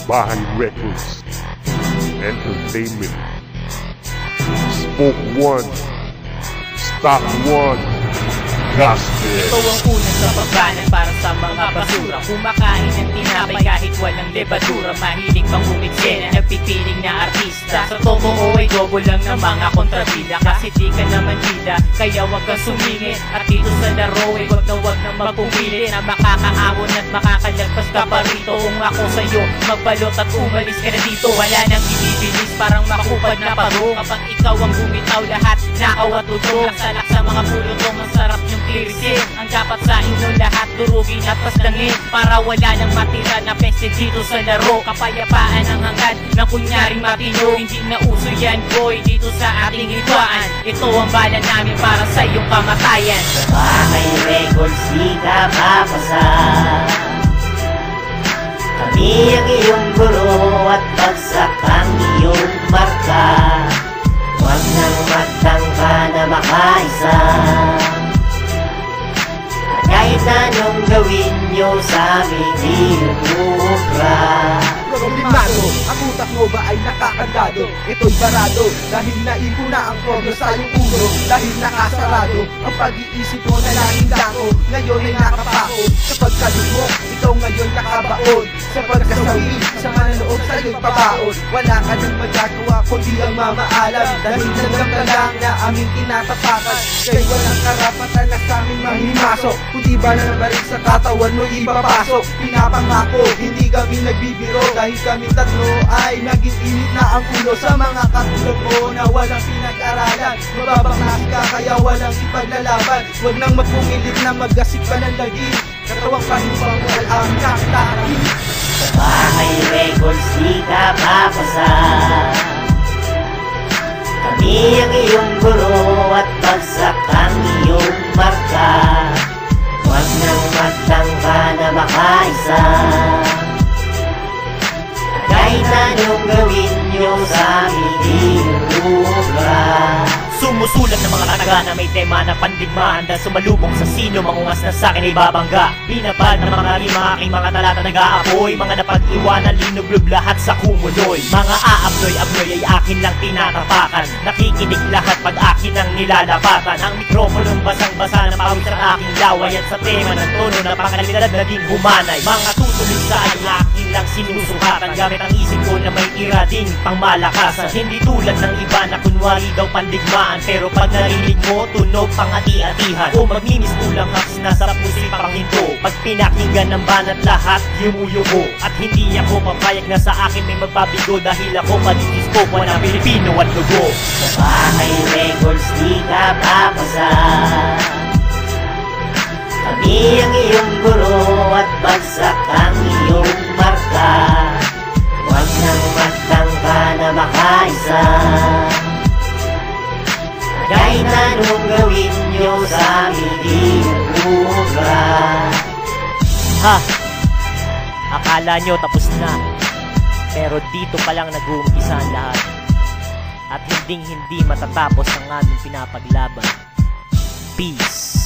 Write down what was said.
Bahay Records Entertainment. Spoke One, Stock One, Gospel. Ito ang unang sa pagbanan para sa mga basura. Kumakain ng tinapay kahit walang lebadura. Mahilig pang umitsena, nagpipiling na artista. Sa totoo ay double lang ng mga kontrabida. Kasi di ka naman bida, kaya wag kang sumingit. At dito sa laro ay wag na magpumili na makakaawon at makakalagpas ka pa rito. Kung ako sa'yo, magbalot at umalis ka na dito. Wala nang ibibilis, parang makupad na paro. Kapag ikaw ang bumitaw, lahat nakaw at udog. Laksalak sa mga pulutong, ang sarap yung tirisin. Ang dapat sa inyo lahat, durugin at paslangin. Para wala nang matira na peste dito sa laro. Kapayapaan ang hangad ng kunyaring matino. Hindi na uso yan boy, dito sa ating hidwaan. Ito ang bala namin para sa iyong kamatayan. Bahay Records, di ka papasa. Kami ang iyong guro at bagsak ang iyong marka. Huwag nang magtangka na makaisa. Kahit anong gawin nyo sa amin, di umubra. Problemado, ang utak mo ba ay nakakandado? Ito'y barado, dahil naipo na ang progress sa iyong ulo. Dahil nakasarado, ang pag-iisip mo na laging dako. Ngayon ay nakapako, sa pagkalog mo, ikaw ngayon nakabaon. Sa pagkasawi, sa mananood sa iyong pabaon. Wala ka nang magagawa, kundi ang mamaalam. Dahil nanggap ka lang na aming tinatapakan. Kaya walang karapatan na sa amin mahimasok. Kundi ba na nabarik sa katawan mo ipapasok. Pinapangako, hindi kami nagbibiro. Dahil kami tatlo ay naging init na ang ulo sa mga katulad mo na walang pinag-aralan. Mababanglas ka kaya walang ipaglalaban. Huwag nang magpumilit na maggasik pa ng lagi. Katawang panipang ang nakatari. Sa Bahay Records, di ka papasa. Kami ang iyong guro at bagsak ang iyong marka. Huwag nang magtangka na makaisa. Kahit anong gawin nyo sa amin, di umubra. Sumusulat ng mga kanaga na may tema na pandigmaan. Dahil sumalubong sa sino, mangungas na sa'kin ay babangga. Binabad ng mga rima, aking mga talata nag-aapoy. Mga napag-iwanan, linublob lahat sa kumuloy. Mga aaploy-aploy ay akin lang tinatapakan. Nakikinig lahat pag akin ang nilalapatan. Ang mikroponong basang-basa na pawis at aking laway. At sa tema ng tono na pangalidad naging humanay. Mga tutuloy sa ay akin lang sinusukatan. Gamit ang isip ko na may tira ding pangmalakasan. Hindi tulad ng iba na kunwari daw pandigmaan. Pero pag narinig mo, tunog pang ati-atihan. O magmimis ulang haps na sa pusi pang hinto. Pag pinakinggan ng banat lahat, yumuyuko. At hindi ako papayag na sa akin may magbabigo. Dahil ako padidiskopo na Pilipino at dugo. Sa Bahay Records, di ka papasa. Kami ang iyong guro at bagsak ang iyong marka. Huwag nang magtangka na makaisa. Kahit anong gawin nyo sa amin, di umubra. Ha! Akala nyo tapos na. Pero dito pa lang nag-uumpisa ang lahat. At hindi matatapos ang aming pinapaglaban. Peace!